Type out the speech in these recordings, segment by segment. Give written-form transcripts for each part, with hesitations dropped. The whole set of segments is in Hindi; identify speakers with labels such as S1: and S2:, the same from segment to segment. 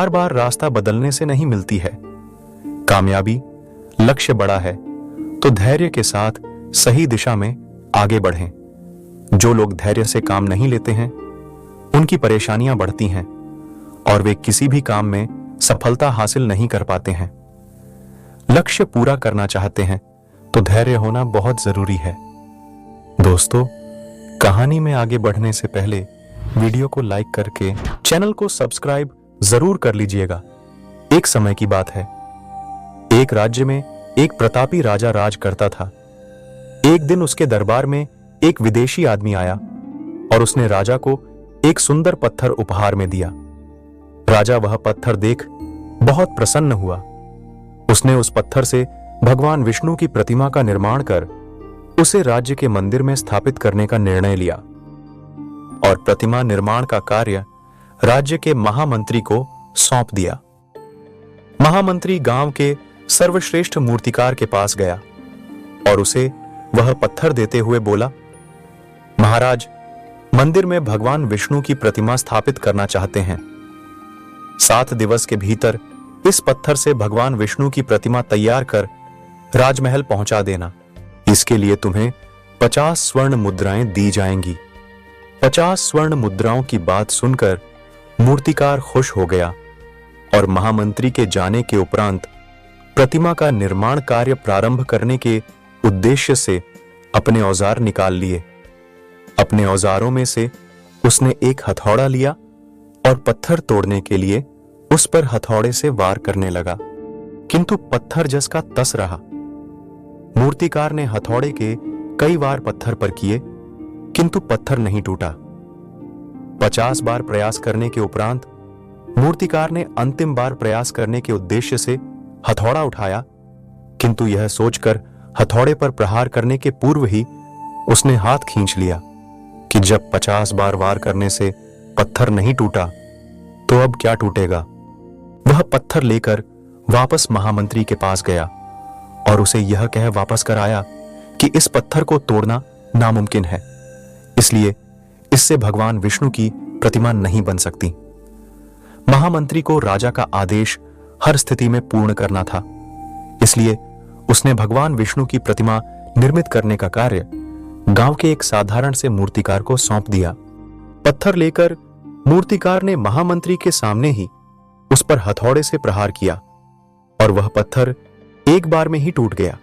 S1: बार बार रास्ता बदलने से नहीं मिलती है। कामयाबी लक्ष्य बड़ा है तो धैर्य के साथ सही दिशा में आगे बढ़ें। जो लोग धैर्य से काम नहीं लेते हैं उनकी परेशानियां बढ़ती हैं और वे किसी भी काम में सफलता हासिल नहीं कर पाते हैं। लक्ष्य पूरा करना चाहते हैं तो धैर्य होना बहुत जरूरी है। दोस्तों, कहानी में आगे बढ़ने से पहले वीडियो को लाइक करके चैनल को सब्सक्राइब जरूर कर लीजिएगा। एक समय की बात है, एक राज्य में एक प्रतापी राजा राज करता था। एक दिन उसके दरबार में एक विदेशी आदमी आया और उसने राजा को एक सुंदर पत्थर उपहार में दिया। राजा वह पत्थर देख बहुत प्रसन्न हुआ। उसने उस पत्थर से भगवान विष्णु की प्रतिमा का निर्माण कर उसे राज्य के मंदिर में स्थापित करने का निर्णय लिया और प्रतिमा निर्माण का कार्य राज्य के महामंत्री को सौंप दिया। महामंत्री गांव के सर्वश्रेष्ठ मूर्तिकार के पास गया और उसे वह पत्थर देते हुए बोला, महाराज, मंदिर में भगवान विष्णु की प्रतिमा स्थापित करना चाहते हैं। 7 दिवस के भीतर इस पत्थर से भगवान विष्णु की प्रतिमा तैयार कर राजमहल पहुंचा देना। इसके लिए तुम्हें 50 स्वर्ण मुद्राएं दी जाएंगी। 50 स्वर्ण मुद्राओं की बात सुनकर मूर्तिकार खुश हो गया और महामंत्री के जाने के उपरांत प्रतिमा का निर्माण कार्य प्रारंभ करने के उद्देश्य से अपने औजार निकाल लिए। अपने औजारों में से उसने एक हथौड़ा लिया और पत्थर तोड़ने के लिए उस पर हथौड़े से वार करने लगा, किंतु पत्थर जस का तस रहा। मूर्तिकार ने हथौड़े के कई वार पत्थर पर किए, किंतु पत्थर नहीं टूटा। 50 बार प्रयास करने के उपरांत मूर्तिकार ने अंतिम बार प्रयास करने के उद्देश्य से हथौड़ा उठाया, किंतु यह सोचकर हथौड़े पर प्रहार करने के पूर्व ही उसने हाथ खींच लिया कि जब 50 बार वार करने से पत्थर नहीं टूटा तो अब क्या टूटेगा। वह पत्थर लेकर वापस महामंत्री के पास गया और उसे यह कह वापस कर आया कि इस पत्थर को तोड़ना नामुमकिन है, इसलिए इससे भगवान विष्णु की प्रतिमा नहीं बन सकती। महामंत्री को राजा का आदेश हर स्थिति में पूर्ण करना था, इसलिए उसने भगवान विष्णु की प्रतिमा निर्मित करने का कार्य गांव के एक साधारण से मूर्तिकार को सौंप दिया। पत्थर लेकर मूर्तिकार ने महामंत्री के सामने ही उस पर हथौड़े से प्रहार किया और वह पत्थर एक बार में ही टूट गया।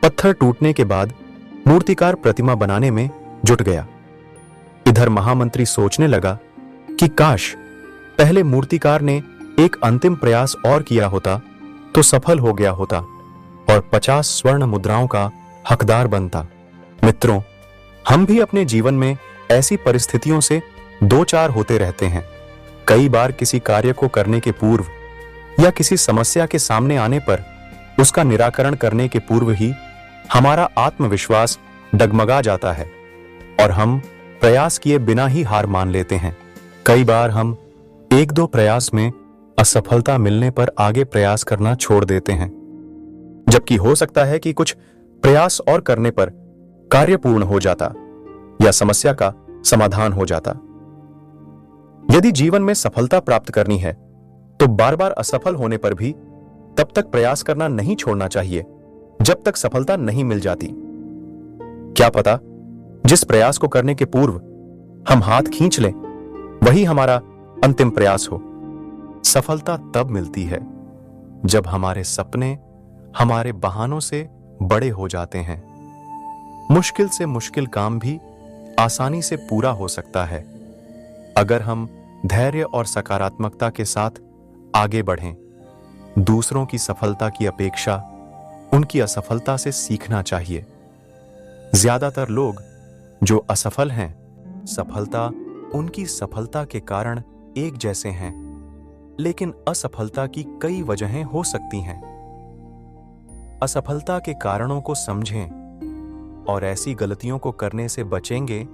S1: पत्थर टूटने के बाद मूर्तिकार प्रतिमा बनाने में जुट गया। इधर महामंत्री सोचने लगा कि काश पहले मूर्तिकार ने एक अंतिम प्रयास और किया होता तो सफल हो गया होता और 50 स्वर्ण मुद्राओं का हकदार बनता। मित्रों, हम भी अपने जीवन में ऐसी परिस्थितियों से दो चार होते रहते हैं। कई बार किसी कार्य को करने के पूर्व या किसी समस्या के सामने आने पर उसका निराकरण करने के पूर्व ही हमारा आत्मविश्वास डगमगा जाता है और हम प्रयास किए बिना ही हार मान लेते हैं। कई बार हम 1-2 प्रयास में असफलता मिलने पर आगे प्रयास करना छोड़ देते हैं, जबकि हो सकता है कि कुछ प्रयास और करने पर कार्य पूर्ण हो जाता या समस्या का समाधान हो जाता। यदि जीवन में सफलता प्राप्त करनी है तो बार बार असफल होने पर भी तब तक प्रयास करना नहीं छोड़ना चाहिए जब तक सफलता नहीं मिल जाती। क्या पता जिस प्रयास को करने के पूर्व हम हाथ खींच लें वही हमारा अंतिम प्रयास हो। सफलता तब मिलती है जब हमारे सपने हमारे बहानों से बड़े हो जाते हैं। मुश्किल से मुश्किल काम भी आसानी से पूरा हो सकता है अगर हम धैर्य और सकारात्मकता के साथ आगे बढ़ें। दूसरों की सफलता की अपेक्षा उनकी असफलता से सीखना चाहिए। ज्यादातर लोग जो असफल हैं, सफलता उनकी सफलता के कारण एक जैसे हैं, लेकिन असफलता की कई वजहें हो सकती हैं। असफलता के कारणों को समझें और ऐसी गलतियों को करने से बचेंगे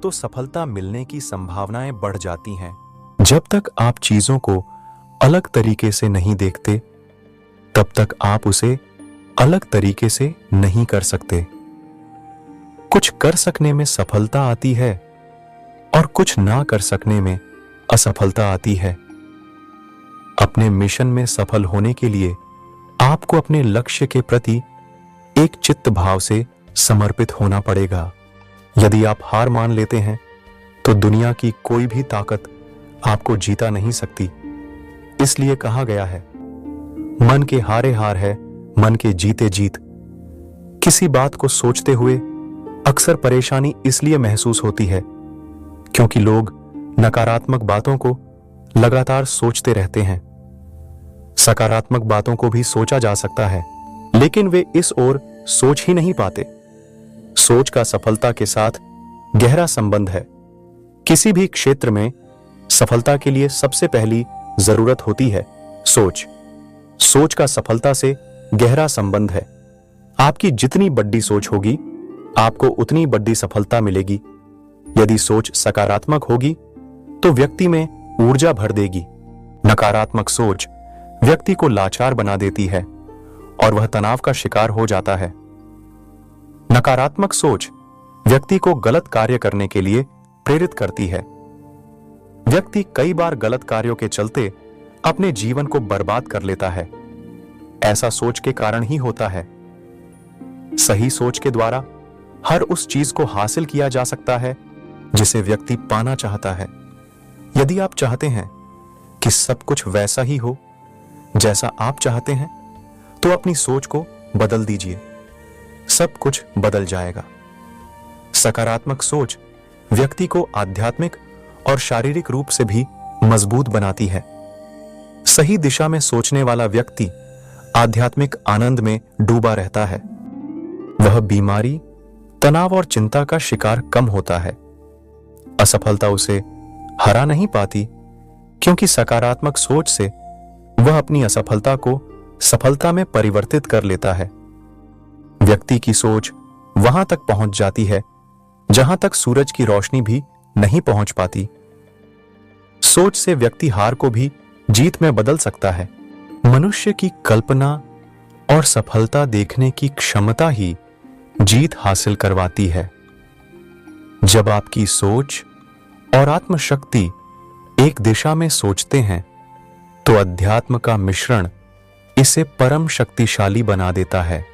S1: तो सफलता मिलने की संभावनाएं बढ़ जाती हैं। जब तक आप चीजों को अलग तरीके से नहीं देखते, तब तक आप उसे अलग तरीके से नहीं कर सकते। कुछ कर सकने में सफलता आती है और कुछ ना कर सकने में असफलता आती है। अपने मिशन में सफल होने के लिए आपको अपने लक्ष्य के प्रति एक चित्त भाव से समर्पित होना पड़ेगा। यदि आप हार मान लेते हैं तो दुनिया की कोई भी ताकत आपको जीता नहीं सकती। इसलिए कहा गया है, मन के हारे हार है, मन के जीते जीत। किसी बात को सोचते हुए अक्सर परेशानी इसलिए महसूस होती है क्योंकि लोग नकारात्मक बातों को लगातार सोचते रहते हैं। सकारात्मक बातों को भी सोचा जा सकता है, लेकिन वे इस ओर सोच ही नहीं पाते। सोच का सफलता के साथ गहरा संबंध है। किसी भी क्षेत्र में सफलता के लिए सबसे पहली जरूरत होती है सोच। सोच का सफलता से गहरा संबंध है। आपकी जितनी बड़ी सोच होगी, आपको उतनी बड़ी सफलता मिलेगी। यदि सोच सकारात्मक होगी तो व्यक्ति में ऊर्जा भर देगी। नकारात्मक सोच व्यक्ति को लाचार बना देती है और वह तनाव का शिकार हो जाता है। नकारात्मक सोच व्यक्ति को गलत कार्य करने के लिए प्रेरित करती है। व्यक्ति कई बार गलत कार्यों के चलते अपने जीवन को बर्बाद कर लेता है। ऐसा सोच के कारण ही होता है। सही सोच के द्वारा हर उस चीज को हासिल किया जा सकता है जिसे व्यक्ति पाना चाहता है। यदि आप चाहते हैं कि सब कुछ वैसा ही हो जैसा आप चाहते हैं, तो अपनी सोच को बदल दीजिए। सब कुछ बदल जाएगा। सकारात्मक सोच व्यक्ति को आध्यात्मिक और शारीरिक रूप से भी मजबूत बनाती है। सही दिशा में सोचने वाला व्यक्ति आध्यात्मिक आनंद में डूबा रहता है। वह बीमारी, तनाव और चिंता का शिकार कम होता है। असफलता उसे हरा नहीं पाती क्योंकि सकारात्मक सोच से वह अपनी असफलता को सफलता में परिवर्तित कर लेता है। व्यक्ति की सोच वहां तक पहुंच जाती है जहां तक सूरज की रोशनी भी नहीं पहुंच पाती। सोच से व्यक्ति हार को भी जीत में बदल सकता है। मनुष्य की कल्पना और सफलता देखने की क्षमता ही जीत हासिल करवाती है। जब आपकी सोच और आत्मशक्ति एक दिशा में सोचते हैं तो अध्यात्म का मिश्रण इसे परम शक्तिशाली बना देता है।